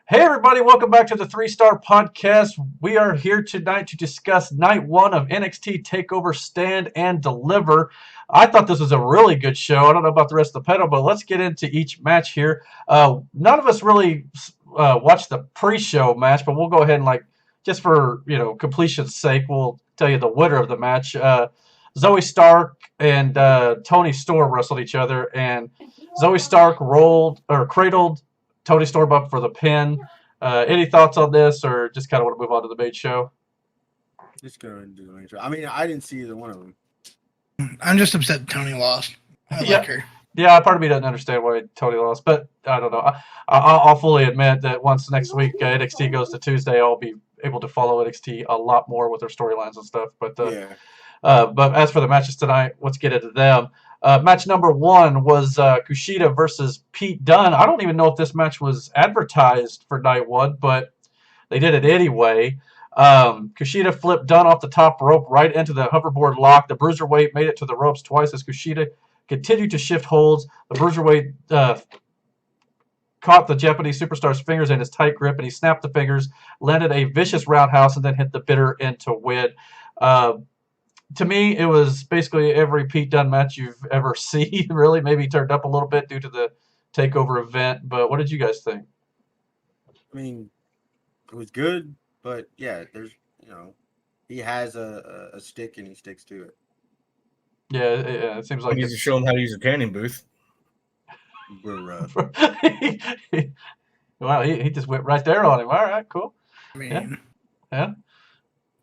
Hey, everybody, welcome back to the 3-Star Podcast. We are here tonight to discuss night one of NXT Takeover Stand and Deliver. I thought this was a really good show. I don't know about the rest of the panel, but let's get into each match here. None of us really watched the pre-show match, but we'll go ahead and, just for, completion's sake, we'll tell you the winner of the match. Zoe Stark and Toni Storm wrestled each other, and Zoe Stark cradled Toni Storm up for the pin. Any thoughts on this, or just kind of want to move on to the main show? Just go and do the main show. I mean, I didn't see either one of them. I'm just upset Toni lost. I like her. Yeah, part of me doesn't understand why Toni lost, but I don't know. I'll fully admit that once next week NXT goes to Tuesday, I'll be able to follow NXT a lot more with their storylines and stuff. But as for the matches tonight, let's get into them. Match number one was Kushida versus Pete Dunne. I don't even know if this match was advertised for night one, but they did it anyway. Kushida flipped Dunne off the top rope right into the hoverboard lock. The Bruiserweight made it to the ropes twice as Kushida continued to shift holds. The Bruiserweight caught the Japanese superstar's fingers in his tight grip, and he snapped the fingers, landed a vicious roundhouse, and then hit the bitter end to win. To me, it was basically every Pete Dunne match you've ever seen, really. Maybe turned up a little bit due to the TakeOver event, but what did you guys think? I mean, it was good, but yeah, there's, he has a stick and he sticks to it. Yeah, it seems like... I need to show him how to use a canning booth. Wow, he just went right there on him. All right, cool. I mean, yeah.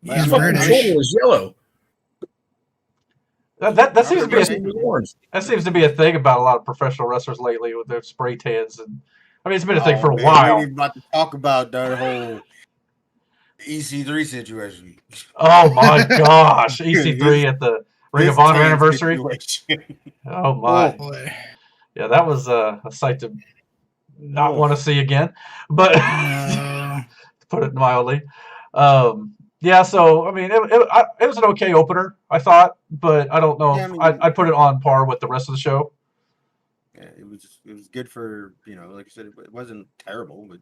He's fucking shoulder was yellow. That seems to be a thing about a lot of professional wrestlers lately with their spray tans, and I mean it's been a thing for a while. We're about to talk about that whole EC3 situation. Oh my gosh, EC3 at the Ring of Honor anniversary. Oh my, boy. Yeah, that was a sight to not want to see again, but to put it mildly. Yeah, so I mean, it was an okay opener, I thought, but I don't know. Yeah, I'd put it on par with the rest of the show. Yeah, it was good for like I said, it wasn't terrible, but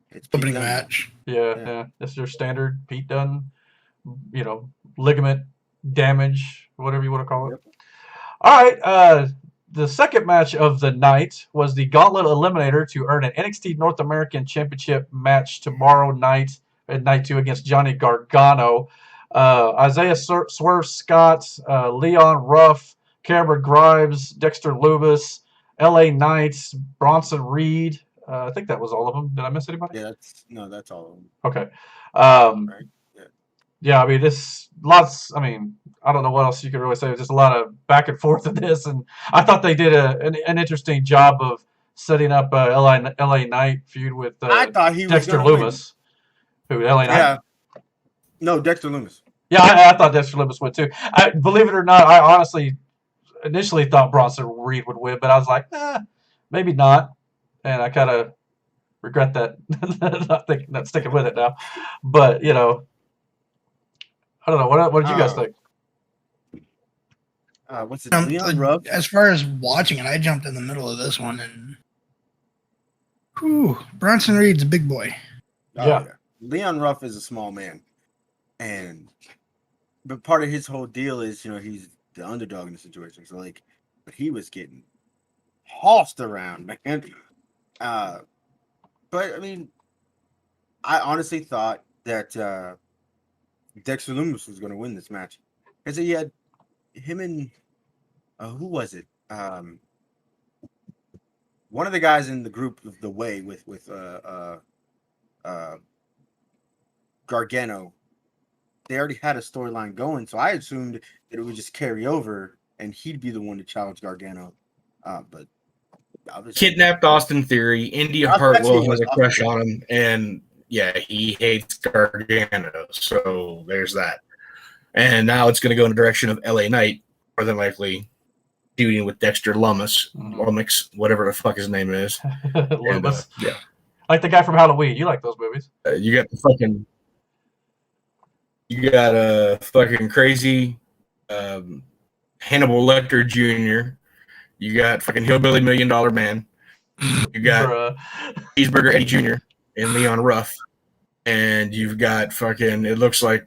it's opening match. Yeah, it's your standard Pete Dunne, ligament damage, whatever you want to call it. Yep. All right, the second match of the night was the Gauntlet Eliminator to earn an NXT North American Championship match tomorrow night. At night 2 against Johnny Gargano. Isaiah Swerve Scott, Leon Ruff, Cameron Grimes, Dexter Lumis, LA Knight, Bronson Reed. I think that was all of them. Did I miss anybody? Yeah, that's all of them. Okay. Right. Yeah, I mean, I don't know what else you could really say. There's just a lot of back and forth in this, and I thought they did an interesting job of setting up LA Knight feud with I thought he Dexter was Lumis. Who, LA Knight? Yeah. No, Dexter Lumis. Yeah, I thought Dexter Lumis would too. Believe it or not, I honestly initially thought Bronson Reed would win, but I was like, maybe not. And I kind of regret that, not sticking with it now. But, I don't know. What did you guys think? What's it? Leon Ruff? As far as watching it, I jumped in the middle of this one, and Bronson Reed's a big boy. Yeah. Leon Ruff is a small man, but part of his whole deal is he's the underdog in the situation. So but he was getting tossed around, man. But I mean, I honestly thought that Dexter Lumis was going to win this match because he had him and who was it? One of the guys in the group of the Way with Gargano, they already had a storyline going, so I assumed that it would just carry over and he'd be the one to challenge Gargano. But kidnapped Austin Theory, India Hartwell has a crush on him, and yeah, he hates Gargano. So there's that. And now it's going to go in the direction of LA Knight, more than likely feuding with Dexter Lumis, whatever the fuck his name is. Lumis. Yeah. Like the guy from Halloween. You like those movies. You got a fucking crazy Hannibal Lecter Jr. You got fucking Hillbilly $1 Million Man. You got Cheeseburger Eddie Jr. and Leon Ruff, and you've got fucking. It looks like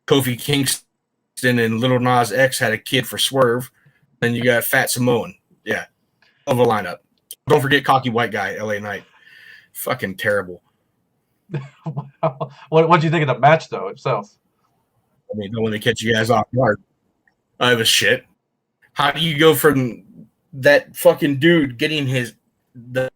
Kofi Kingston and Little Nas X had a kid for Swerve. Then you got Fat Samoan. Yeah, of a lineup. Don't forget Cocky White Guy, LA Knight. Fucking terrible. Wow. What do you think of the match though itself? I mean, when they catch you guys off guard, it was shit. How do you go from that fucking dude getting the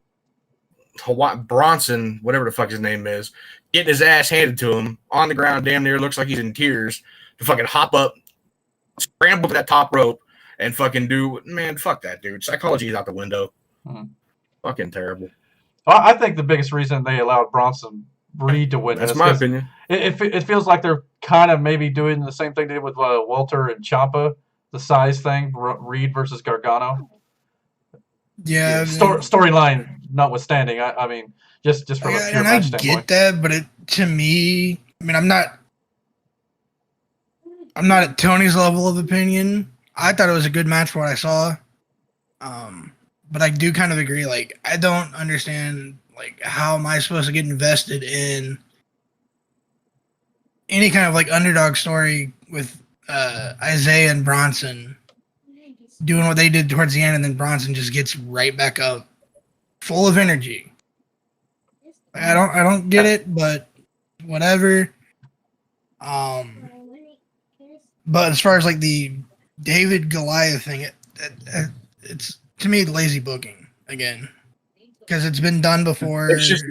Bronson, whatever the fuck his name is, getting his ass handed to him on the ground, damn near looks like he's in tears, to fucking hop up, scramble to that top rope, and fucking do, man, fuck that dude. Psychology is out the window. Fucking terrible. Well, I think the biggest reason they allowed Bronson Reed to win. That's my opinion. It feels like they're kind of maybe doing the same thing they did with Walter and Ciampa, the size thing, Reed versus Gargano. Yeah. Storyline notwithstanding, I mean, just from a pure match standpoint. I get that, but to me, I mean, I'm not at Tony's level of opinion. I thought it was a good match for what I saw. But I do kind of agree. Like, I don't understand, like, how am I supposed to get invested in any kind of, like, underdog story with Isaiah and Bronson doing what they did towards the end, and then Bronson just gets right back up, full of energy. I don't get it, but whatever. But as far as, like, the David Goliath thing, it's, to me, lazy booking again, because it's been done before. It's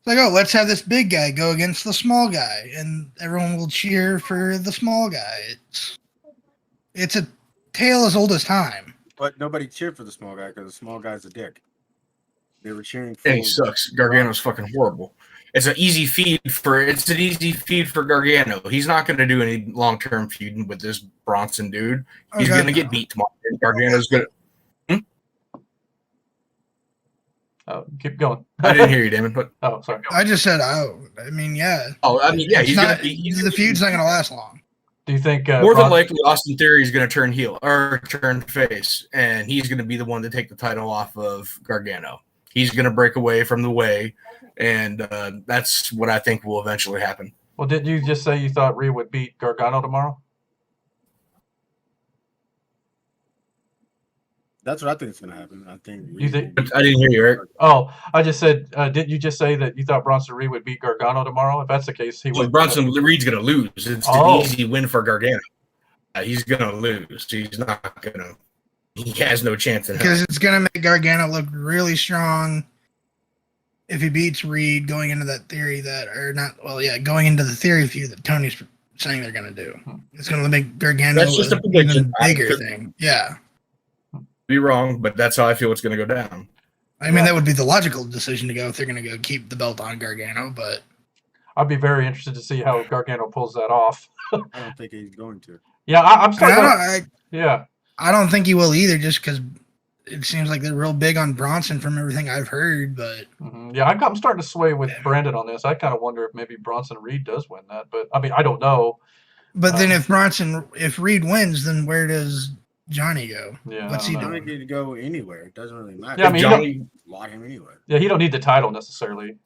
like, oh, let's have this big guy go against the small guy, and everyone will cheer for the small guy. It's a tale as old as time. But nobody cheered for the small guy because the small guy's a dick. They were cheering for. And he sucks. Gargano's fucking horrible. It's an easy feed for Gargano. He's not going to do any long-term feuding with this Bronson dude. He's going to get beat tomorrow. Gargano's going to. Keep going. I didn't hear you, Damon. But sorry. I just said, I mean, yeah. Oh, I mean, yeah. The feud's not going to last long. Do you think more than likely Austin Theory is going to turn heel or turn face, and he's going to be the one to take the title off of Gargano? He's going to break away from the way, and that's what I think will eventually happen. Well, didn't you just say you thought Rhea would beat Gargano tomorrow? That's what I think is going to happen. I think. You think? I didn't hear you, Eric. Oh, I just said, didn't you just say that you thought Bronson Reed would beat Gargano tomorrow? If that's the case, he would. Bronson Reed's going to lose. It's an easy win for Gargano. He's going to lose. He's not going to. He has no chance in hell. Because it's going to make Gargano look really strong if he beats Reed going into that theory going into the theory feud that Tony's saying they're going to do. It's going to make Gargano that's just a even bigger thing. Yeah. Be wrong, but that's how I feel it's going to go down. I mean, that would be the logical decision to go if they're going to go keep the belt on Gargano, but I'd be very interested to see how Gargano pulls that off. I don't think he's going to. Yeah, I'm starting. I don't think he will either, just because it seems like they're real big on Bronson from everything I've heard. But yeah, I'm starting to sway with Brandon on this. I kind of wonder if maybe Bronson Reed does win that, but I mean, I don't know. But then if Reed wins, then where does Johnny go? Yeah, what's he doing? Johnny can go anywhere. It doesn't really matter. Yeah, I mean, Johnny lock him anywhere. Yeah, he don't need the title necessarily.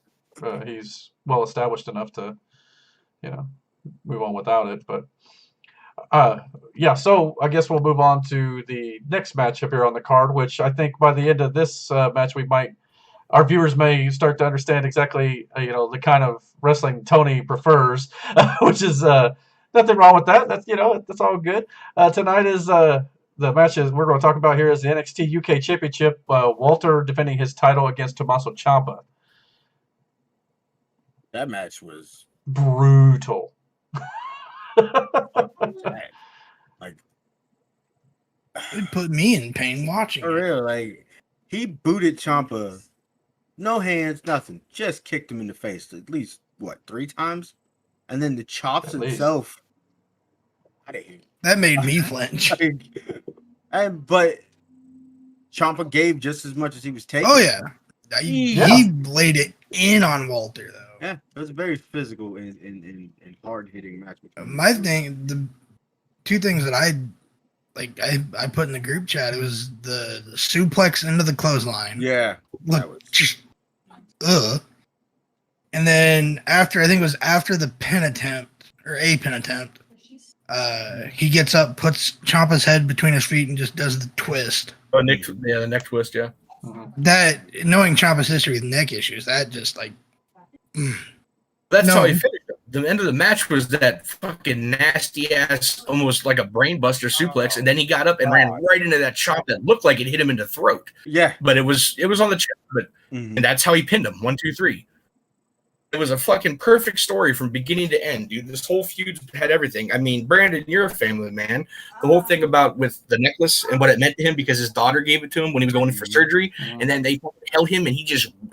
He's well established enough to, move on without it. But so I guess we'll move on to the next match up here on the card, which I think by the end of this match our viewers may start to understand exactly the kind of wrestling Tony prefers, which is nothing wrong with that. That's that's all good. Tonight is the match we're going to talk about here is the NXT UK Championship. Walter defending his title against Tommaso Ciampa. That match was brutal. Like, it put me in pain watching. For real, like he booted Ciampa, no hands, nothing, just kicked him in the face at least 3 times, and then the chops itself. That made me flinch. But Ciampa gave just as much as he was taking. Oh yeah, he laid it in on Walter though. Yeah, it was a very physical and hard hitting match. My thing, the 2 things that I put in the group chat, it was the suplex into the clothesline. Yeah, look, just ugh. And then after, I think it was after the pin attempt, or a pin attempt, he gets up, puts Ciampa's head between his feet, and just does the twist. Oh, the neck twist, yeah. That, knowing Ciampa's history with neck issues, that just like... That's how he finished it. The end of the match was that fucking nasty ass, almost like a brainbuster suplex, and then he got up and ran right into that chop that looked like it hit him in the throat. Yeah, but it was on the chest. But and that's how he pinned him. 1, 2, 3. It was a fucking perfect story from beginning to end, dude. This whole feud had everything. I mean, Brandon, you're a family man. The whole thing about with the necklace and what it meant to him because his daughter gave it to him when he was going in for surgery, and then they held him,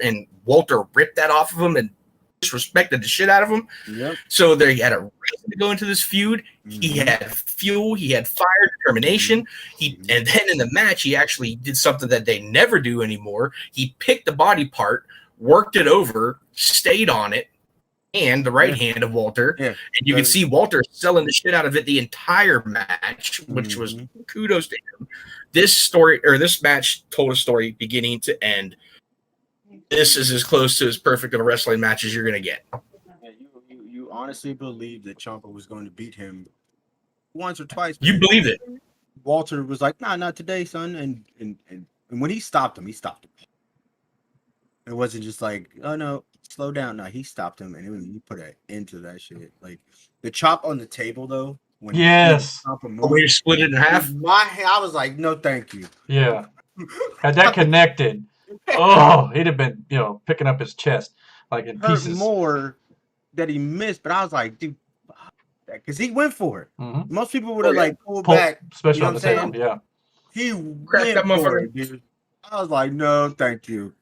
and Walter ripped that off of him and disrespected the shit out of him. Yep. So there he had a reason to go into this feud. He had fuel, he had fire, determination. And then in the match, he actually did something that they never do anymore. He picked the body part, worked it over, stayed on it, and the right hand of Walter. Yeah. And you can see Walter selling the shit out of it the entire match, which was kudos to him. This match told a story beginning to end. This is as close to as perfect of a wrestling match as you're going to get. Yeah, you honestly believe that Ciampa was going to beat him once or twice? You believe it. Walter was like, nah, not today, son. And when he stopped him, It wasn't just like, oh, no, slow down. No, he stopped him, and he put an end to that shit. Like, the chop on the table, though. When yes. The way you split it in half? I was like, no, thank you. Yeah. Had that connected... Oh, he'd have been, picking up his chest like in pieces. More that he missed, but I was like, dude, because he went for it. Most people would have pulled back, especially on the table. Yeah, he cracked that motherfucker, dude. I was like, no, thank you.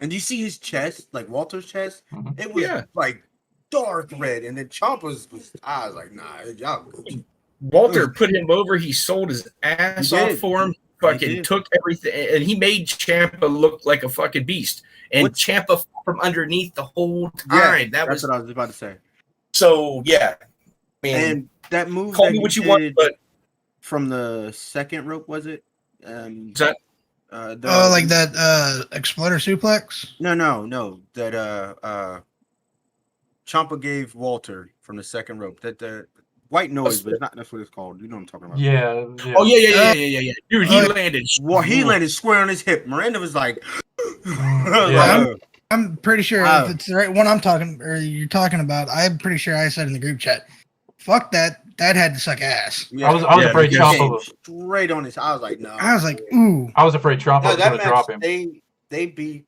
And you see his chest, like Walter's chest, it was like dark red, and then Ciampa's was. I was like, nah, y'all. Walter put him over. He sold his ass off for him. Fucking took everything, and he made Ciampa look like a fucking beast. And Ciampa from underneath the whole time. Yeah, that's what I was about to say. So yeah, and that move. Call me what you want, but from the second rope, was it? Is that like that exploder suplex? No. That Ciampa gave Walter from the second rope. That white noise, but that's what it's called. You know what I'm talking about. Yeah. Oh, yeah. Dude, he landed. Well, he landed square on his hip. Miranda was like, I'm pretty sure if it's the right one you're talking about, I'm pretty sure I said in the group chat, fuck that. That had to suck ass. Yeah. I was afraid Ciampa was straight on his. I was like, no. I was like, ooh. I was afraid Ciampa was going to drop him. They beat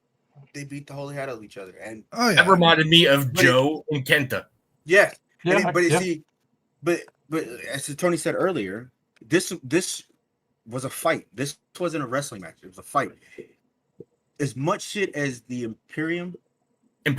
the holy hell out of each other. And that reminded me of Joe and Kenta. Yeah. But as Tony said earlier, this was a fight. This wasn't a wrestling match. It was a fight. As much shit as the Imperium, put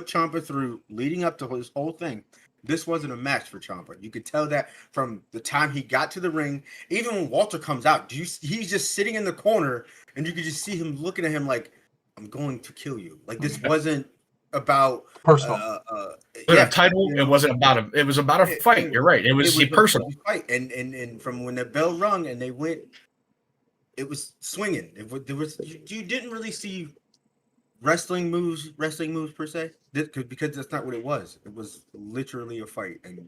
Ciampa through leading up to his whole thing. This wasn't a match for Ciampa. You could tell that from the time he got to the ring. Even when Walter comes out, he's just sitting in the corner, and you could just see him looking at him like, "I'm going to kill you." Like this wasn't about personal. A title. It wasn't about it was about a fight. You're right. It was a personal fight. And from when the bell rung and they went, it was swinging. You didn't really see wrestling moves per se, because that's not what it was. It was literally a fight. And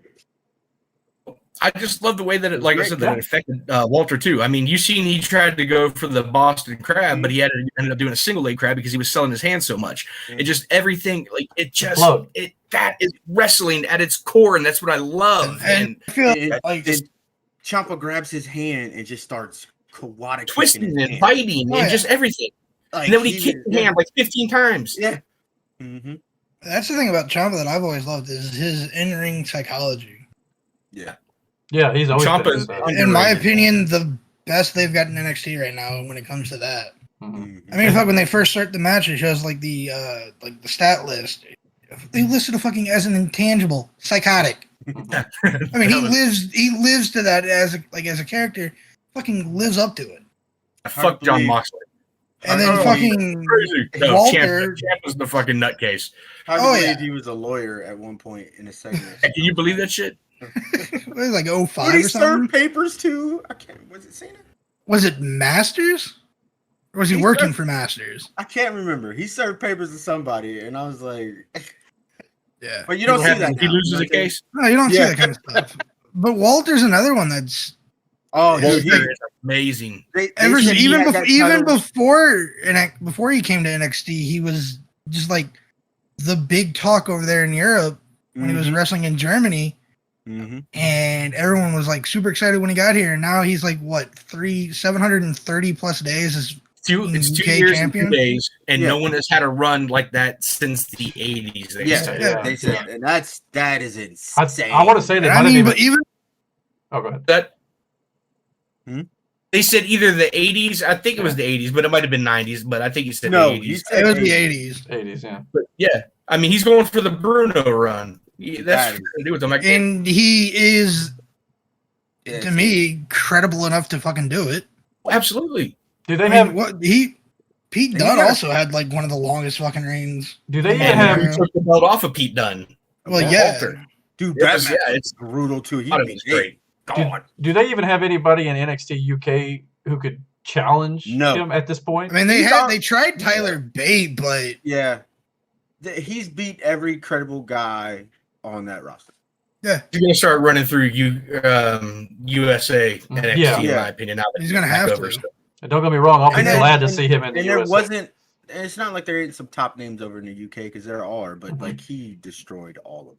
I just love the way that it affected Walter too. I mean, you seen he tried to go for the Boston Crab, but he ended up doing a single leg crab because he was selling his hand so much. It just everything that is wrestling at its core, and that's what I love. And I feel like Ciampa grabs his hand and just starts karate twisting and biting and just everything. Like, and then when he kicked his hand like 15 times. Yeah. That's the thing about Ciampa that I've always loved is his in-ring psychology. Yeah. Yeah, he's always in my opinion, the best they've got in NXT right now when it comes to that. I mean, when they first start the match, it shows like the stat list. They listed a fucking as an intangible, psychotic. I mean, he lives to that as a character, fucking lives up to it. Fuck John Moxley. And then fucking Walter. Champ was the fucking nutcase. I believe he was a lawyer at one point in a segment. Can you believe that shit? It was like 05 Did he or something. serve papers too? Was it Cena? Was it Masters? Or was he working for Masters? I can't remember. He served papers to somebody, and I was like, yeah. But you don't see that. He loses a case. No, you don't see that kind of stuff. But Walter's another one that's dude, is amazing. Even before he came to NXT, he was just like the big talk over there in Europe when he was wrestling in Germany. And everyone was like super excited when he got here. And now he's like, what, 730 plus days as it's 2 UK years champion? and 2 days, and no one has had a run like that since the 80s. They said, and that is insane. I want to say that. I mean, but even. Oh, go ahead. They said either the 80s. I think it was the 80s, but it might have been 90s. But I think he said the 80s. It was the 80s. 80s, yeah. But yeah, I mean, he's going for the Bruno run. That's to do with him. And he is, to me, credible enough to fucking do it. Absolutely. Do they have Pete Dunne also had like one of the longest fucking reigns. Do they even have? He took the belt off of Pete Dunne. Well, yeah, dude, it's brutal too. It's great. Do they even have anybody in NXT UK who could challenge him at this point? I mean, they tried Tyler Bate, but he's beat every credible guy on that roster. Yeah, he's gonna start running through USA NXT, in my opinion. Now he's gonna have to. And don't get me wrong, I'll be glad to see him in the USA. It's not like there ain't some top names over in the UK because there are, but like he destroyed all of them.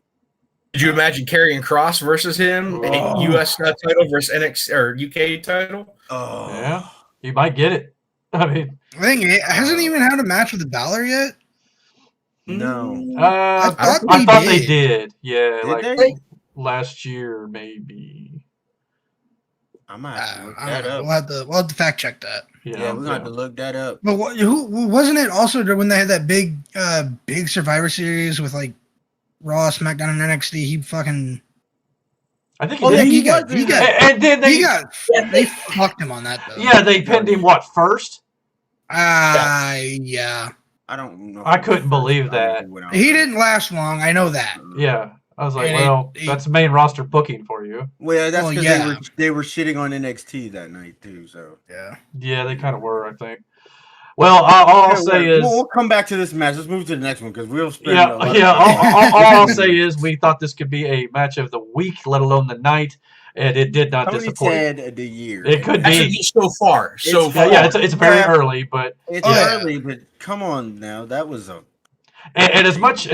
Did you imagine Karrion Kross versus him? A US title versus NXT or UK title? Oh, yeah, he might get it. I mean, I think he hasn't even had a match with the Balor yet. No, I thought they did. Yeah, did last year maybe. I might have to look that up. We'll have to fact check that. Yeah, we're gonna have to look that up. But who wasn't it also when they had that big Survivor Series with like Raw, SmackDown, and NXT? He fucking. I think they fucked him on that though. Yeah, they pinned him first? Yeah. I don't know. I couldn't believe that. He didn't last long. I know that. Yeah. I was like, that's main roster booking for you. Well, that's because they were shitting on NXT that night too. So yeah, they kind of were. I think. Well, all I'll say is we'll come back to this match. Let's move to the next one because we'll spend. All I'll say is we thought this could be a match of the week, let alone the night, and it did not disappoint. Said the year. It could be so far. Yeah, it's very early, but it's early. But come on now, that was a. And as much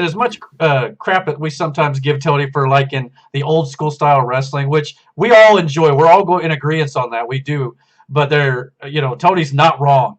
crap that we sometimes give Tony for like in the old school style wrestling, which we all enjoy, we're all going in agreement on that, we do. But Tony's not wrong.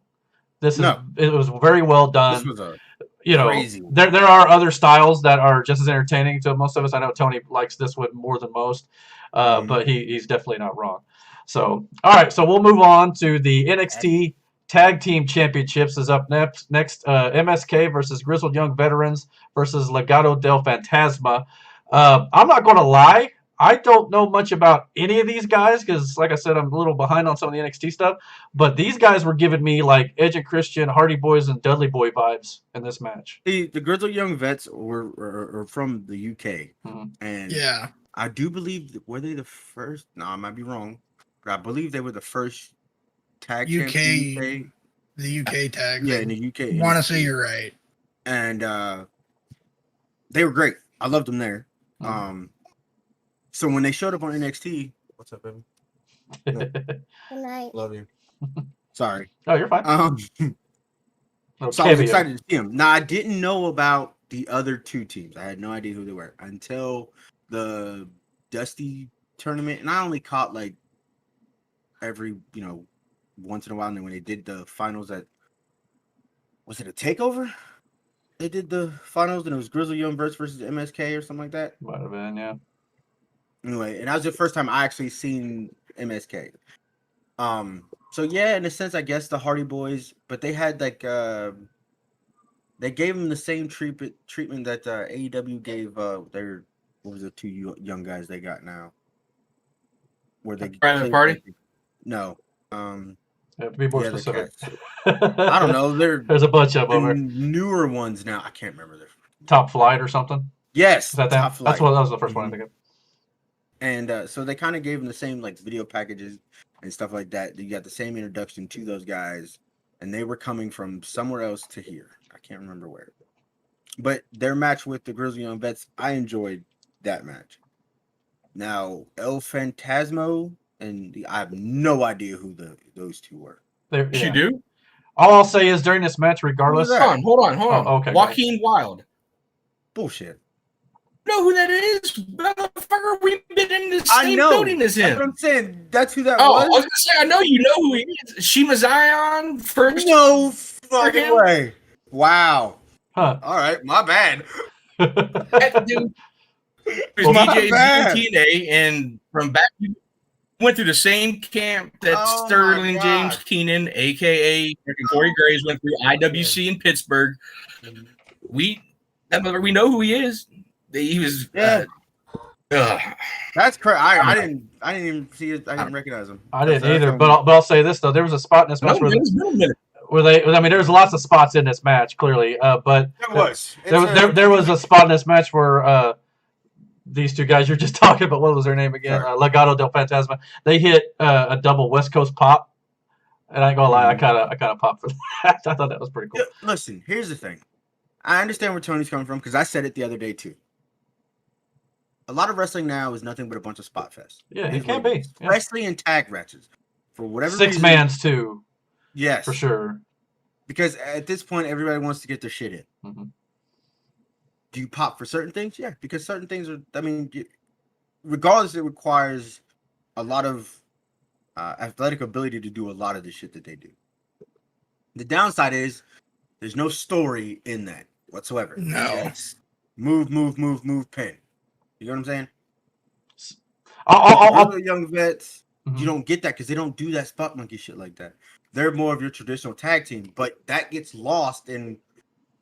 It was very well done. This was crazy. There are other styles that are just as entertaining to most of us. I know Tony likes this one more than most, but he's definitely not wrong. So all right, so we'll move on to the NXT Tag Team Championships is up next. MSK versus Grizzled Young Veterans versus Legado del Fantasma. I'm not going to lie. I don't know much about any of these guys because, like I said, I'm a little behind on some of the NXT stuff. But these guys were giving me like Edge and Christian, Hardy Boys, and Dudley Boy vibes in this match. The Grizzled Young Vets were from the UK. And I do believe, were they the first? No, I might be wrong. But I believe they were the first tag the UK tag. Yeah, in the UK. I want to say you're right. And they were great. I loved them there. So when they showed up on NXT, what's up, baby? Good night. Love you. Sorry. Oh, you're fine. So I was excited to see them. Now I didn't know about the other two teams. I had no idea who they were until the Dusty tournament, and I only caught like every once in a while. And then when they did the finals was it a Takeover? They did the finals, and it was Grizzly Young versus MSK or something like that. Might have been, yeah. Anyway, and that was the first time I actually seen MSK. So yeah, in a sense, I guess the Hardy Boys, but they had like they gave them the same treatment that AEW gave their what was the two young guys they got now? Where they Private Party? No. You have to be more specific. I don't know. There's a bunch of them. Newer ones now. I can't remember their Top Flight or something. Yes, Is that Top Flight. That was the first one I think of. And so they kind of gave them the same like video packages and stuff like that. You got the same introduction to those guys. and they were coming from somewhere else to here. I can't remember where. But their match with the Grizzly Young Vets, I enjoyed that match. Now, El Fantasmo and I have no idea who those two were. You do? All I'll say is during this match, regardless. Hold on. Oh, okay, Joaquin Wilde. Bullshit. Know who that is, motherfucker? We've been in the same building as him. That's what I'm saying. That's who that was. I was gonna say, I know you know who he is. Shima Zion first. No fucking way. Wow. Huh. All right, my bad. That dude was DJ's TNA, and from back, went through the same camp that Sterling James Keenan, aka Corey Graves, went through IWC in Pittsburgh. We know who he is. He was. That's crazy. I didn't even see it. I didn't recognize him. I didn't either. But I'll say this though: there was a spot in this match where they. I mean, there's lots of spots in this match, clearly. But there was a spot in this match where these two guys you're just talking about. What was their name again? Legado del Fantasma. They hit a double West Coast pop, and I ain't gonna lie, I kind of popped for that. I thought that was pretty cool. Listen, here's the thing. I understand where Tony's coming from because I said it the other day too. A lot of wrestling now is nothing but a bunch of spot fest. Yeah, it can be. Especially in tag matches. For whatever reason. 6-mans too. Yes. For sure. Because at this point, everybody wants to get their shit in. Mm-hmm. Do you pop for certain things? Yeah, because certain things are, I mean, regardless, it requires a lot of athletic ability to do a lot of the shit that they do. The downside is there's no story in that whatsoever. No. It's move, pin. You know what I'm saying? I'll young vets, you don't get that because they don't do that spot monkey shit like that. They're more of your traditional tag team, but that gets lost in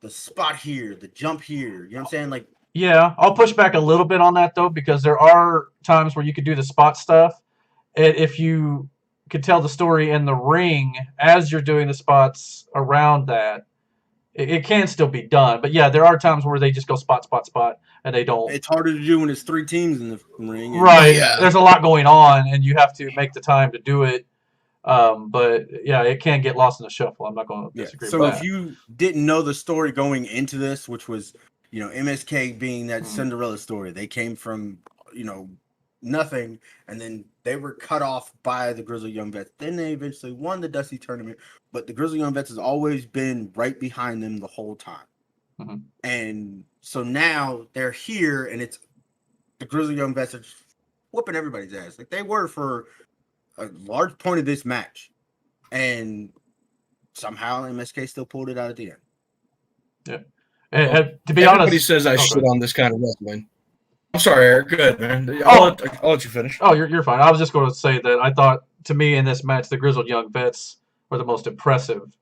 the spot here, the jump here. You know what I'm saying? Like, yeah, I'll push back a little bit on that though, because there are times where you could do the spot stuff, and if you could tell the story in the ring as you're doing the spots around that, it can still be done. But yeah, there are times where they just go spot, and they don't. It's harder to do when it's 3 teams in the ring. Right. Yeah. There's a lot going on, and you have to make the time to do it. But yeah, it can get lost in the shuffle. I'm not going to disagree with that. So if you didn't know the story going into this, which was, MSK being that Cinderella story, they came from, nothing, and then they were cut off by the Grizzly Young Vets. Then they eventually won the Dusty tournament, but the Grizzly Young Vets has always been right behind them the whole time. Mm-hmm. And so now they're here, and it's the Grizzly Young Vets are just whooping everybody's ass. Like they were for a large point of this match, and somehow MSK still pulled it out at the end. Yeah, and to be honest, everybody says I shit on this kind of wrestling. I'm sorry, Eric. Good, man. I'll let you finish. Oh, you're fine. I was just going to say that I thought, to me, in this match, the Grizzled Young Vets were the most impressive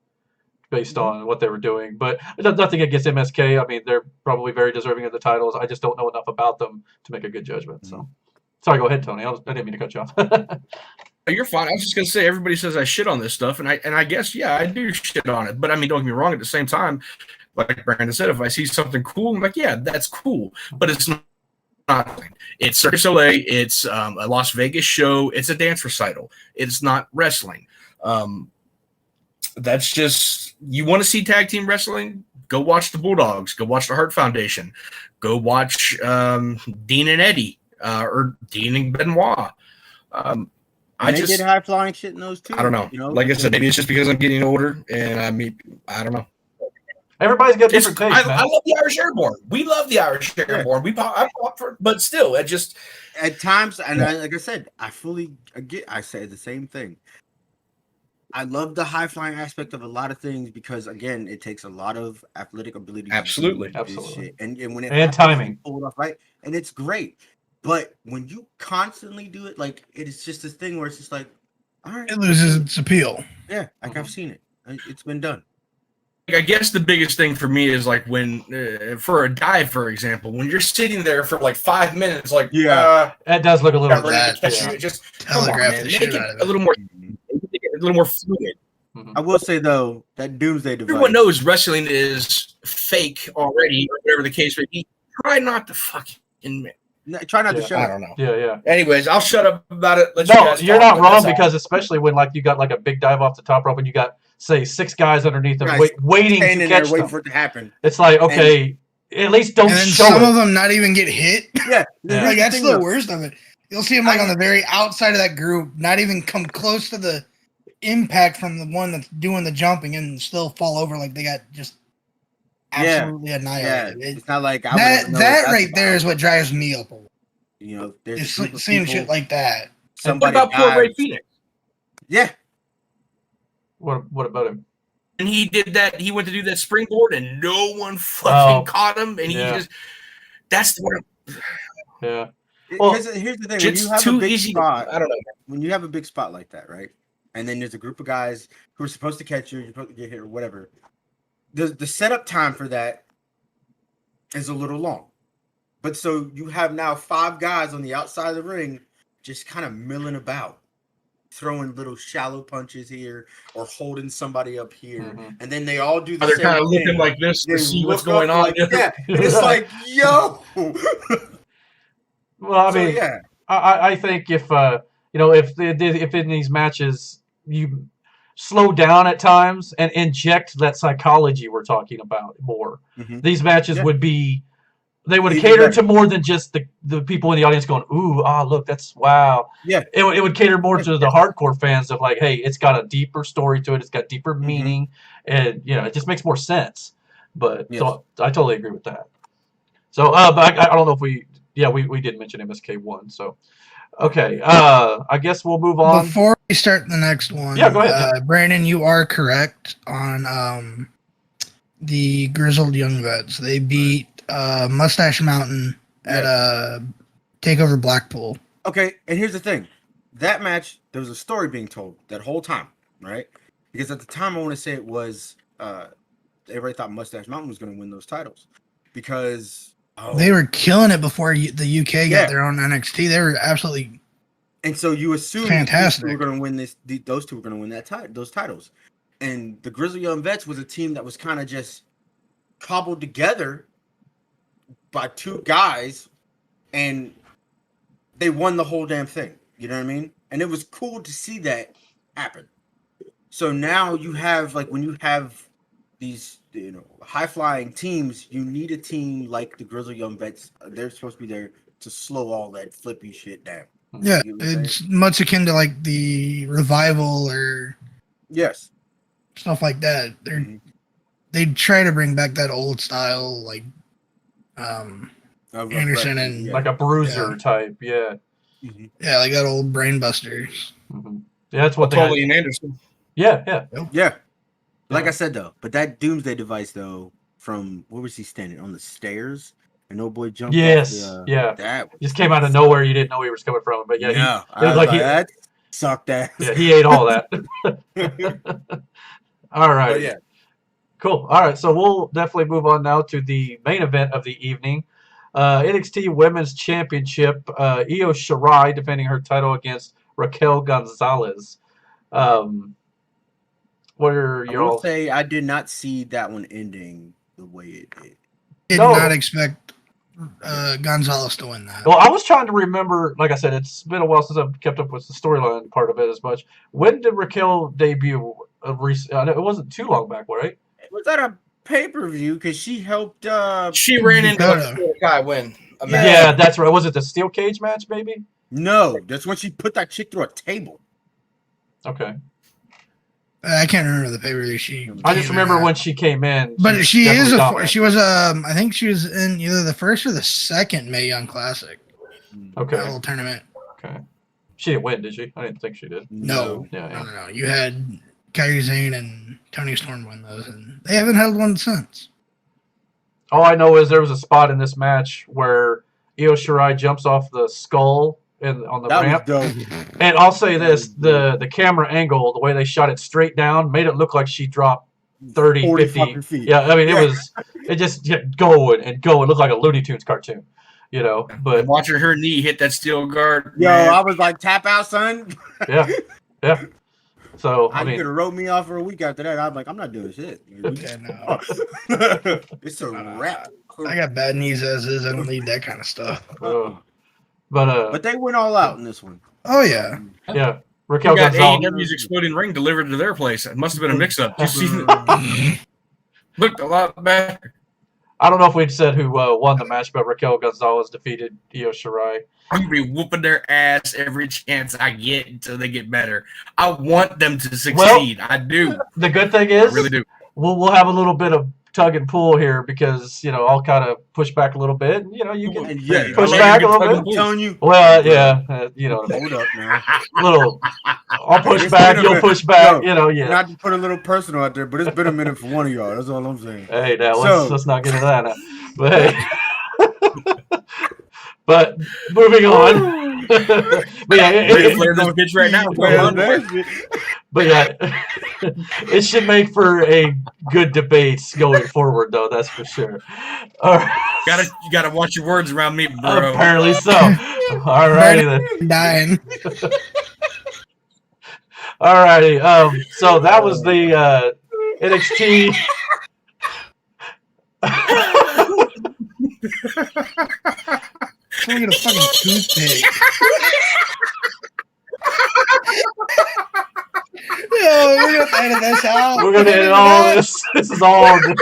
based on what they were doing. But nothing against MSK. I mean, they're probably very deserving of the titles. I just don't know enough about them to make a good judgment. So, sorry. Go ahead, Tony. I didn't mean to cut you off. You're fine. I was just gonna say everybody says I shit on this stuff, and I guess I do shit on it. But I mean, don't get me wrong. At the same time, like Brandon said, if I see something cool, I'm like, yeah, that's cool. But it's not. It's Cirque du Soleil. It's a Las Vegas show. It's a dance recital. It's not wrestling. That's just, you want to see tag team wrestling? Go watch the Bulldogs. Go watch the Hart Foundation. Go watch Dean and Eddie or Dean and Benoit. They did high flying shit in those too. I don't know. Like I said, maybe it's just because I'm getting older, and I don't know. Everybody's got different tastes. I love the Irish Airborne. We love the Irish Airborne. I'm up for, but still, it just at times, and like I said, I say the same thing. I love the high flying aspect of a lot of things because, again, it takes a lot of athletic ability. Absolutely. Shit. And when it and timing, pull it off right, and it's great. But when you constantly do it, like it's just this thing where it's just like, all right, it loses its appeal. Yeah, I've seen it. It's been done. I guess the biggest thing for me is like when, for a dive, for example, when you're sitting there for like 5 minutes, like that does look a little bad. Just telegraph the shit out of it. A little more fluid. Mm-hmm. I will say though that Doomsday device. Everyone knows wrestling is fake already, or whatever the case may be. Try not to fucking. Try not to shut up. I don't know. Yeah. Anyways, I'll shut up about it. You're not wrong because especially when like you got like a big dive off the top rope and you got say 6 guys underneath them, Guys waiting to standing catch there waiting them. for it to happen. It's like, okay, at least don't And then show some it. of them not even get hit. Yeah, Like that's the worst of it. You'll see them like on the very outside of that group, not even come close to the impact from the one that's doing the jumping and still fall over like they got just absolutely annihilated. Yeah, it's not like that right there is what drives me up. You know, there's Just seeing shit like that. What about poor Ray Phoenix? Yeah. What about him? And he did that. He went to do that springboard, and no one fucking caught him. And he just—that's what. Yeah. Well, here's the thing: when you have a big spot, I don't know. When you have a big spot like that, right? And then there's a group of guys who are supposed to catch you, you're supposed to get hit or whatever. The setup time for that is a little long. But so you have now 5 guys on the outside of the ring just kind of milling about, throwing little shallow punches here or holding somebody up here. And then they all do the same thing. They're kind of looking like this to see what's going on. Yeah. And it's like, yo. Well, I mean, I think if if in these matches you slow down at times and inject that psychology we're talking about more, these matches would be, they would cater to more than just the people in the audience going, ooh, look, that's wow. Yeah. It would cater more to the hardcore fans of like, hey, it's got a deeper story to it. It's got deeper meaning. And, it just makes more sense. But so I totally agree with that. So, but I don't know if we did mention MSK1. So, okay. I guess we'll move on. Before we start the next one. Yeah, go ahead. Brandon, you are correct on the Grizzled Young Vets. They beat Mustache Mountain at TakeOver Blackpool. Okay, and here's the thing. That match, there was a story being told that whole time, right? Because at the time, I want to say it was, everybody thought Mustache Mountain was going to win those titles. Because... they were killing it before the UK got their own NXT. They were absolutely... And so you assume fantastic. Those two were going to win those titles. And the Grizzly Young Vets was a team that was kind of just cobbled together by 2 guys, and they won the whole damn thing. You know what I mean? And it was cool to see that happen. So now you have, like, when you have these, high-flying teams, you need a team like the Grizzly Young Vets. They're supposed to be there to slow all that flippy shit down. Yeah, it's much akin to, like, the Revival or... Yes. Stuff like that. They try to bring back that old style, like Anderson and like a bruiser type, yeah, like that old brainbusters. Yeah, that's what Tully and Anderson. Yeah. Like I said though, but that Doomsday device though, from where was he standing on the stairs? And old boy jumped. That just came out of nowhere. You didn't know he was coming from, but it was like that sucked ass. Yeah, he ate all that. All right. Yeah. Cool. All right. So we'll definitely move on now to the main event of the evening. NXT Women's Championship. Io Shirai defending her title against Raquel Gonzalez. What are your... I will say I did not see that one ending the way it did. Did not expect Gonzalez to win that. Well, I was trying to remember, like I said, it's been a while since I've kept up with the storyline part of it as much. When did Raquel debut? It wasn't too long back, right? It was at a pay-per-view because she helped... she ran into a guy win. Yeah, that's right. Was it the steel cage match, maybe? No, that's when she put that chick through a table. Okay. I can't remember the pay-per-view I just remember when she came in. But she was I think she was in either the first or the second Mae Young Classic. Okay. That little tournament. Okay. She didn't win, did she? I didn't think she did. No. No. You had Kairi Sane and Toni Storm win those, and they haven't held one since. All I know is there was a spot in this match where Io Shirai jumps off the skull on the ramp. And I'll say this, the camera angle, the way they shot it straight down, made it look like she dropped 30, 50 feet. Yeah, I mean, it just kept going and going. It looked like a Looney Tunes cartoon, but watching her knee hit that steel guard. Yo, man. I was like, tap out, son. Yeah. So I could have wrote me off for a week after that. I'm like, I'm not doing shit. It's a wrap. I got bad knees as is. I don't need that kind of stuff. But they went all out in this one. Oh yeah. Yeah. Raquel got Gonzalez. AEW's Exploding Ring delivered to their place. It must have been a mix-up. You see, looked a lot better. I don't know if we'd said who won the match, but Raquel Gonzalez defeated Io Shirai. I'm gonna be whooping their ass every chance I get until they get better. I want them to succeed. Well, I do. The good thing is, I really do. We'll have a little bit of tug and pull here because I'll kind of push back a little bit. And, you can push back a little bit. I'm telling you. Well, yeah, Hold up now. I'll push back. You'll push back. Yeah. Not to put a little personal out there, but it's been a minute for one of y'all. That's all I'm saying. Hey, now let's not get into that. Now. But hey. But moving on. But yeah, this bitch right now. But yeah, it should make for a good debates going forward, though. That's for sure. You gotta watch your words around me, bro. Apparently so. All righty then. Dying. All righty. So that was the NXT. Someone get a fucking toothpick. Yo, we're gonna edit this out. We're gonna edit all this. This is all good.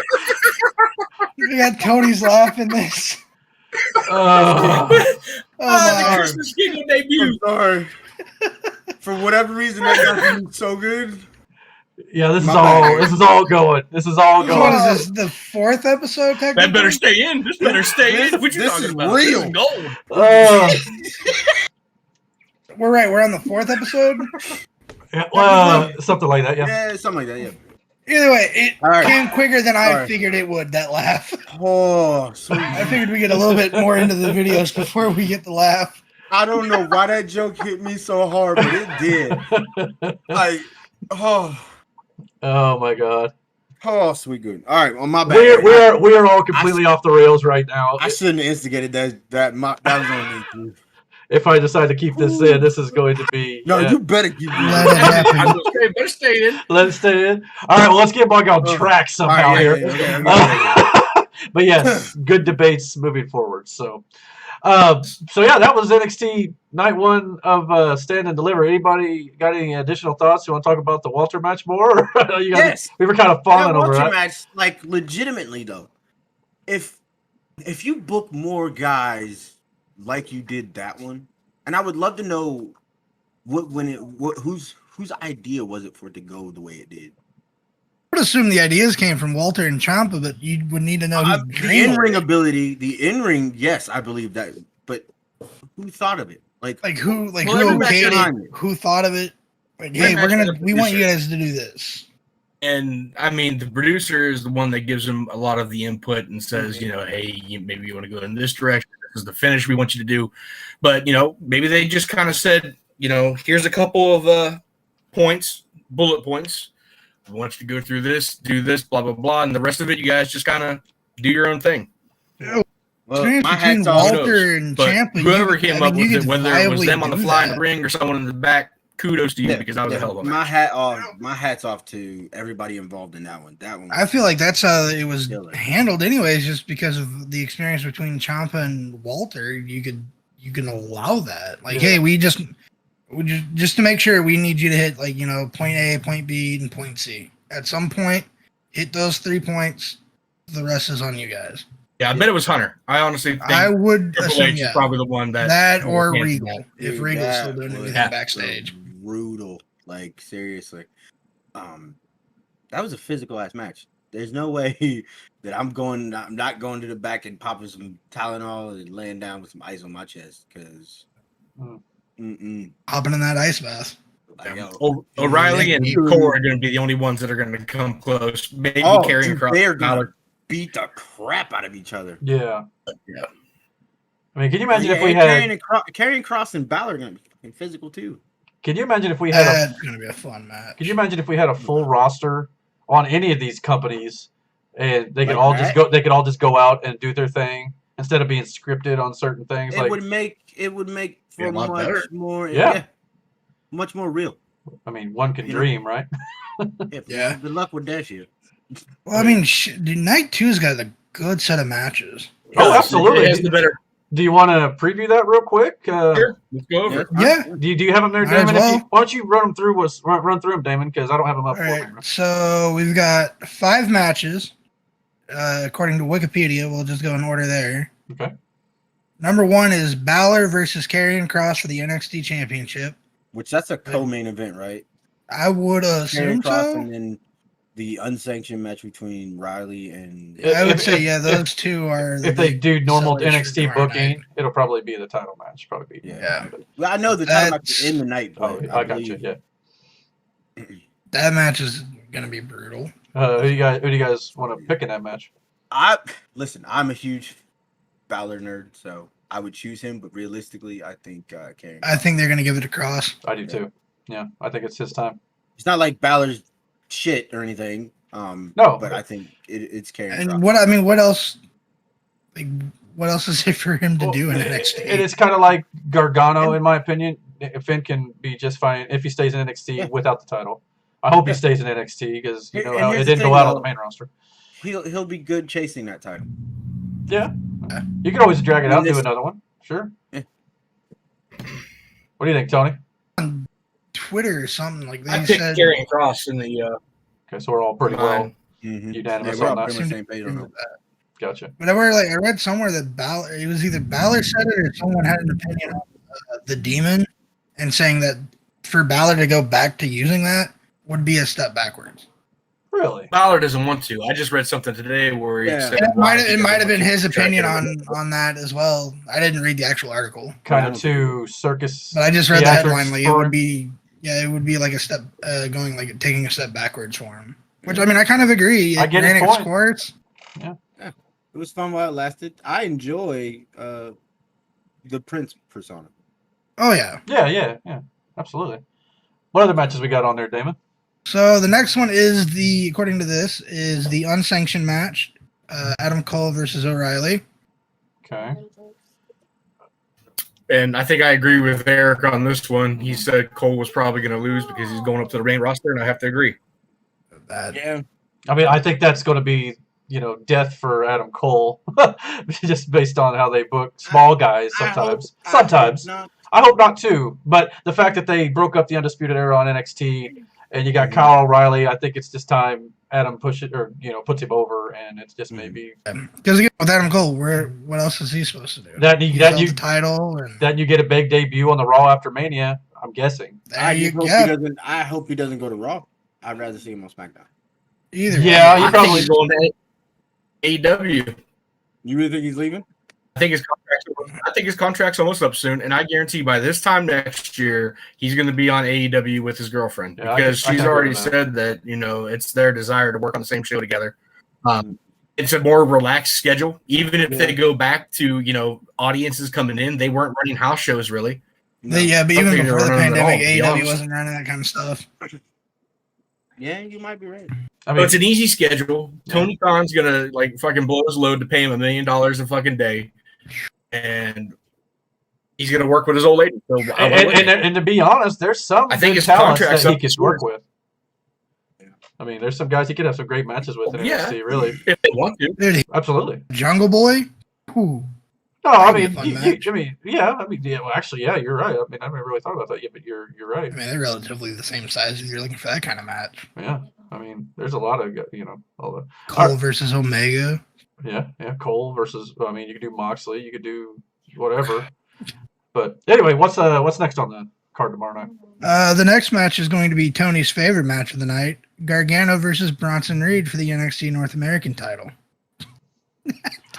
We got Tony's laughing this. Oh my Christmas giggle debut. I'm sorry. For whatever reason, that got me so good. Yeah, this is all going. This is all going. What is this? The 4th episode? Technically? That better stay in. This better stay in. What you This talking is about? real. This is gold. We're right. We're on the 4th episode. Yeah, well, something like that. Yeah. Yeah, something like that. Yeah. Either way, it right. came quicker than I right. figured it would. That laugh. Oh, sweet. I figured we get a little bit more into the videos before we get the laugh. I don't know why that joke hit me so hard, but it did. Like, Oh my god. Oh, sweet good. All right, on my bad. We are all completely off the rails right now. I shouldn't have instigated that. That was on me. If I decide to keep this in, this is going to be. No, you better keep Let it happen. Better stay in. Let it stay in. All right, well, let's get back on track somehow right, here. But yes, good debates moving forward. So yeah, that was NXT Night 1 of Stand and Deliver. Anybody got any additional thoughts? You want to talk about the Walter match more? Yes. We were kind of fawning over that. Match, like, legitimately though, if you book more guys like you did that one, and I would love to know whose idea was it for it to go the way it did. I would assume the ideas came from Walter and Ciampa, but you would need to know the in-ring ability, the in-ring, yes, I believe that, but who thought of it? Like who okayed it? Who thought of it? Like, hey, we want you guys to do this. And I mean, the producer is the one that gives him a lot of the input and says, hey, maybe you want to go in this direction. This is the finish we want you to do. But, maybe they just kind of said, here's a couple of bullet points. We want you to go through this, do this, blah, blah, blah. And the rest of it, you guys just kind of do your own thing. Well, my hat's Walter and Ciampa, whoever came up with it, whether it was them on the fly in the ring or someone in the back, kudos to you because that was a hell of a match. My hat's off to everybody involved in that one. That one. I feel like that's how it was handled, anyways, just because of the experience between Ciampa and Walter. You can allow that. Like, hey, we just to make sure, we need you to hit point A, point B, and point C. At some point, hit those 3 points. The rest is on you guys. Yeah, I bet it was Hunter. I honestly think I would Triple H is probably the one that or Regal. If Regal's still doing anything backstage. Brutal. Like, seriously. That was a physical ass match. There's no way that I'm not going to the back and popping some Tylenol and laying down with some ice on my chest because hopping in that ice bath. Like, O'Reilly and Cole are going to be the only ones that are going to come close. Maybe carrying across. They're going to beat the crap out of each other. Yeah. I mean, can you imagine if we had Karrion Kross and Balor going to be physical too? Can you imagine if we had that's going to be a fun match? Can you imagine if we had a full roster on any of these companies, and they could all just go out and do their thing instead of being scripted on certain things? It would make for much more real. I mean, one can dream, right? Yeah. Good luck with that shit. Well, I mean, Night 2's got a good set of matches. Oh, absolutely. It has the Do you want to preview that real quick? Sure, let's go over. Yeah. Do you have them there, Might as Damon? well. Why don't you run them through? Run through them, Damon, because I don't have them up All for right. me. So we've got 5 matches. According to Wikipedia, we'll just go in order there. Okay. Number 1 is Balor versus Karrion Kross for the NXT Championship. Which that's a co-main event, right? I would assume Karrion Kross so. and then the unsanctioned match between Riley and. I would say, yeah, those two are. If they do normal sellers for NXT tomorrow booking, night. it'll probably be the title match. Probably be. Yeah. Well, I know the title match That's- is in the night. Oh, But I got you. Yeah. That match is gonna be brutal. Who do you guys want to pick in that match? I'm a huge Balor nerd, so I would choose him. But realistically, I think Karrion. I think they're gonna give it to Kross. I do too. Yeah, I think it's his time. It's not like Balor's shit or anything. No, but I think it's Karrion. And Kross. what else? Like, what else is it for him to do in NXT? It is kind of like Gargano, in my opinion. Finn can be just fine if he stays in NXT without the title. I hope he stays in NXT because you know And how it here's didn't the go thing, out on though. the main roster. He'll be good chasing that title. Yeah, you can always drag it out, do this- another one. Sure. Yeah. What do you think, Tony? Twitter or something like I they picked said. Karrion Kross in the Okay, so we're all pretty well Mm-hmm. unanimous we're on all that. pretty much on the same page on that. Gotcha. But I read somewhere that Balor, it was either Balor said it or someone had an opinion on the Demon, and saying that for Balor to go back to using that would be a step backwards. Really? Balor doesn't want to. I just read something today where he Yeah. said And it might have been he his doesn't want to opinion try to- on that as well. I didn't read the actual article, Kind of too circus. but I just read the theatrics headline. Like it for would him. be, it would be like a step going, like taking a step backwards for him. Which I mean, I kind of agree. I get his ran its point. course. It was fun while it lasted. I enjoy the Prince persona. Oh yeah. Yeah, absolutely. What other matches we got on there, Damon? So the next one is according to this, is the unsanctioned match, Adam Cole versus O'Reilly. Okay. And I think I agree with Eric on this one. He said Cole was probably going to lose because he's going up to the main roster, and I have to agree. Yeah. I mean, I think that's going to be, death for Adam Cole, just based on how they book small guys sometimes. I hope not too, but the fact that they broke up the Undisputed Era on NXT and you got Kyle O'Reilly, I think it's just time Adam puts him over, and it's just maybe Because again, with Adam Cole, what else is he supposed to do? that He's you held the title, and that you get a big debut on the Raw after Mania. I'm guessing. there you go. I hope he doesn't go to Raw. I'd rather see him on SmackDown. Either Yeah, way. you I probably- think he's going to AEW. You really think he's leaving? I think his contract's almost up soon, and I guarantee by this time next year he's going to be on AEW with his girlfriend Yeah, because I she's can agree already with that. said that it's their desire to work on the same show together. It's a more relaxed schedule. Even if they go back to audiences coming in, they weren't running house shows really. But even I think before the they're running it all, pandemic, to be AEW honest. wasn't running that kind of stuff. Yeah, you might be right. I So mean, it's an easy schedule. Tony Khan's gonna fucking blow his load to pay him $1 million a fucking day, and he's gonna work with his old lady. So and to be honest, there's some I think good his talents contract's that he up could this work year. with. I mean, there's some guys he could have some great matches with in Yeah. NXT, really. if they want to. Dude, Absolutely. Jungle Boy? Ooh. No, I That'd mean, be a fun match. well, actually, yeah, you're right. I mean, I haven't really thought about that yet, but you're right. I mean, they're relatively the same size if you're looking for that kind of match. Yeah, I mean, there's a lot of all the Cole versus Omega. yeah, Cole versus. I mean, you could do Moxley, you could do whatever. But anyway, what's next on the card tomorrow night? The next match is going to be Tony's favorite match of the night: Gargano versus Bronson Reed for the NXT North American title.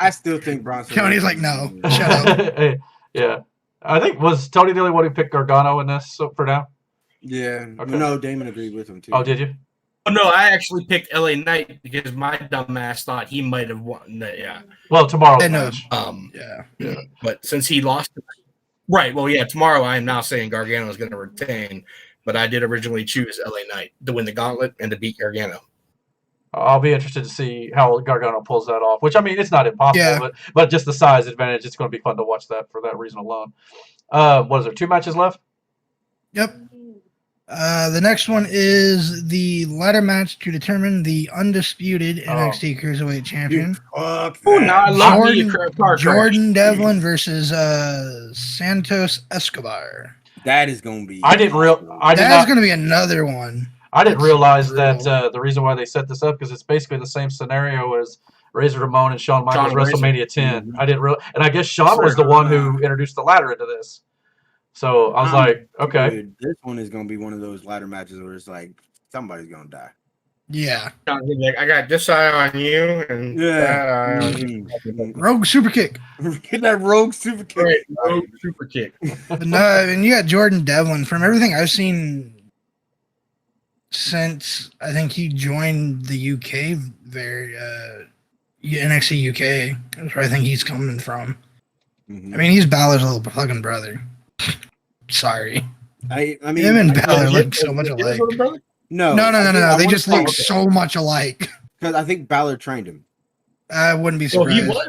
I still think Bronson. Tony's like, no, shut up. Yeah, I think was Tony the only one who picked Gargano in this for now. Yeah. Okay. No, Damon agreed with him too. Oh, did you? Oh, no, I actually picked LA Knight because my dumbass thought he might have won. Yeah. Well, tomorrow's I know. match. Yeah. But since he lost, right? Well, yeah. Tomorrow, I am now saying Gargano is going to retain, but I did originally choose LA Knight to win the gauntlet and to beat Gargano. I'll be interested to see how Gargano pulls that off. Which I mean, it's not impossible, Yeah. but just the size advantage. It's going to be fun to watch that for that reason alone. What is there? 2 matches left. Yep. The next one is the ladder match to determine the undisputed NXT Cruiserweight Champion. I love me a car crash. Jordan Devlin versus Santos Escobar. That is going to be. That is going to be another one. I didn't realize that the reason why they set this up because it's basically the same scenario as Razor Ramon and Shawn Michaels WrestleMania 10. I didn't realize, and I guess Shawn was the one who introduced the ladder into this. So I was like, okay. Dude, this one is going to be one of those ladder matches where it's like somebody's going to die. Yeah. I got this eye on you and that eye on you. Rogue super kick. Get that rogue super kick. Right, rogue super kick. But no, and you got Jordan Devlin. From everything I've seen since I think he joined the UK, NXT UK. That's where I think he's coming from. Mm-hmm. I mean, he's Balor's little fucking brother. Sorry. I mean, him and Balor look so much alike. No. They just look so much alike. Because I think Balor trained him. I wouldn't be surprised. Well,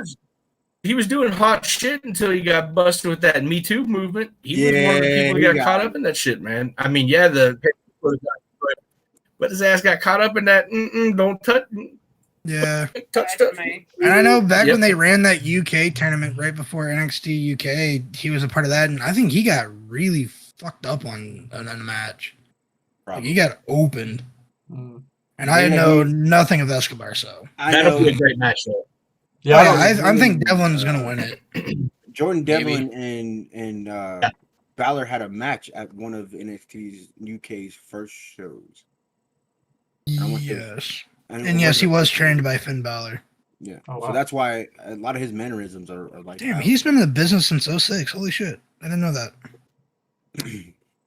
he was doing hot shit until he got busted with that Me Too movement. He was one of the people who got caught up in that shit, man. I mean, but his ass got caught up in that. Don't touch. Yeah. Touch stuff. And I know back when they ran that UK tournament right before NXT UK, he was a part of that, and I think he got really fucked up on a match. Like, he got opened. And I know nothing of Escobar, so. That'll be a great match, though. Yeah, I think Devlin's going to win it. Jordan Devlin and Balor had a match at one of NXT's UK's first shows. Yes. And yes, he was trained by Finn Balor. Yeah. Oh, wow. So that's why a lot of his mannerisms are like. Damn, he's been in the business since 2006. Holy shit. I didn't know that.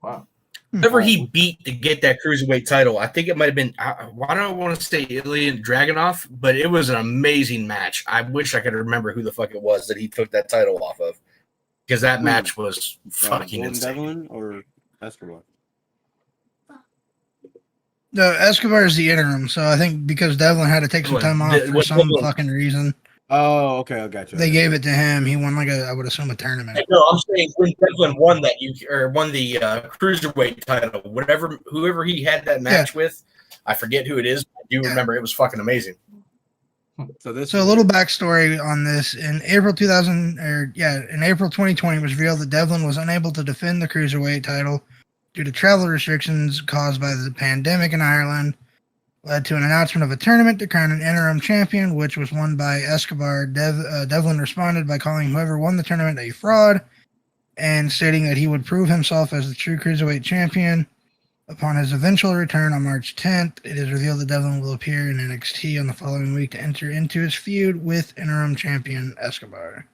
Wow. Whoever he beat to get that cruiserweight title, I think it might have been. Why don't I want to say Ilya Dragunov? But it was an amazing match. I wish I could remember who the fuck it was that he took that title off of, because that match was fucking insane. Devlin or Escobar? No, Escobar is the interim, so I think because Devlin had to take some time off for some fucking reason. Oh, okay, I got you. They gave it to him. He won I would assume, a tournament. No, I'm saying when Devlin won that, won the cruiserweight title, whoever he had that match with, I forget who it is. I do remember it was fucking amazing. So a little backstory on this: in April 2020, it was revealed that Devlin was unable to defend the cruiserweight title due to travel restrictions caused by the pandemic in Ireland. Led to an announcement of a tournament to crown an interim champion, which was won by Escobar. Devlin responded by calling whoever won the tournament a fraud and stating that he would prove himself as the true cruiserweight champion. Upon his eventual return on March 10th, it is revealed that Devlin will appear in NXT on the following week to enter into his feud with interim champion Escobar.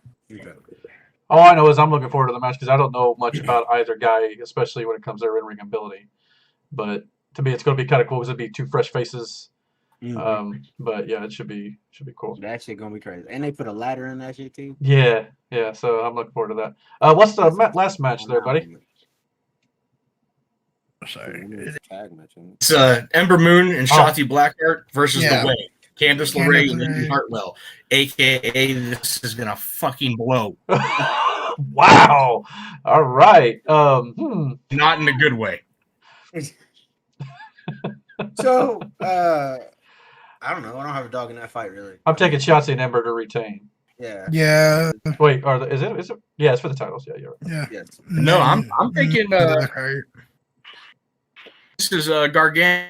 All I know is I'm looking forward to the match because I don't know much about either guy, especially when it comes to their in-ring ability. But to me, it's going to be kind of cool because it'll be two fresh faces. But yeah, it should be cool. That shit gonna be crazy. And they put a ladder in that shit too. Yeah. So I'm looking forward to that. What's the last match there, buddy? Sorry, it's Ember Moon and Shotzi Blackheart versus The Way. Candice LeRae and Nikki Hartwell, aka this is gonna fucking blow. Wow. All right. Not in a good way. So I don't know. I don't have a dog in that fight, really. I'm taking Shotzi and Ember to retain. Yeah. Wait, is it? Yeah, it's for the titles. Yeah, you're right. Yeah. Yes. No, I'm thinking. This is Gargano,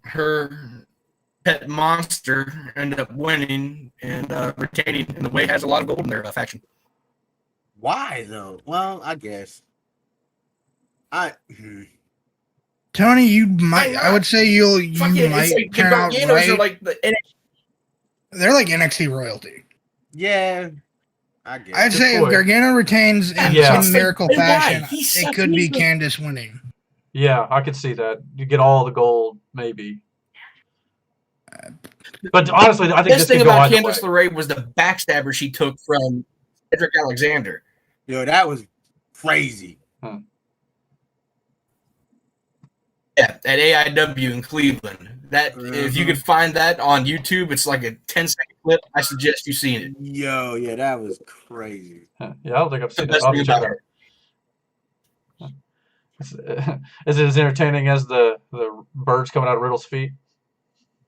her pet monster, ended up winning and retaining, and The Way has a lot of gold in their faction. Why though? Well, I guess. Tony, you might. I would say you might turn out right. Are like they're like NXT royalty. Yeah, I guess. I'd say if Gargano retains in some miracle fashion, it could be Candice winning. Yeah, I could see that. You get all the gold, maybe. But honestly, I think this thing about Candice LeRae was the backstabber she took from Cedric Alexander. Yo, that was crazy. Yeah, at AIW in Cleveland. That if you could find that on YouTube, it's like a 10-second clip. I suggest you see it. Yo, yeah, that was crazy. Yeah, I don't think I've seen it. Is it as entertaining as the birds coming out of Riddle's feet?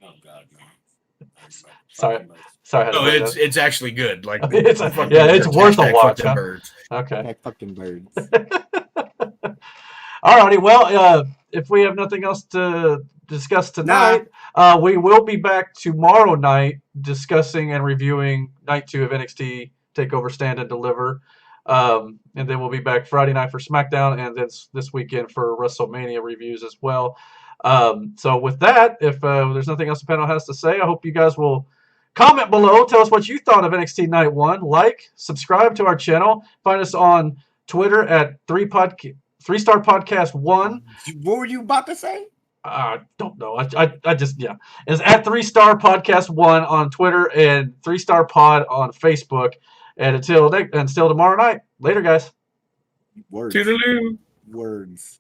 Oh God, no. Sorry. No, it's actually good. Like it's worth a watch. Huh? Birds. Okay. Fucking birds. Alrighty. Well, if we have nothing else to discuss tonight, we will be back tomorrow night discussing and reviewing night 2 of NXT Takeover Stand and Deliver. And then we'll be back Friday night for SmackDown, and then this weekend for WrestleMania reviews as well. So with that, if there's nothing else the panel has to say, I hope you guys will comment below. Tell us what you thought of NXT Night 1. Like, subscribe to our channel. Find us on Twitter at 3-Star Podcast 1. What were you about to say? I don't know. I just, yeah. It's at 3-Star Podcast 1 on Twitter and 3-Star Pod on Facebook. And until tomorrow night. Later, guys. Words. Toodaloo. Words.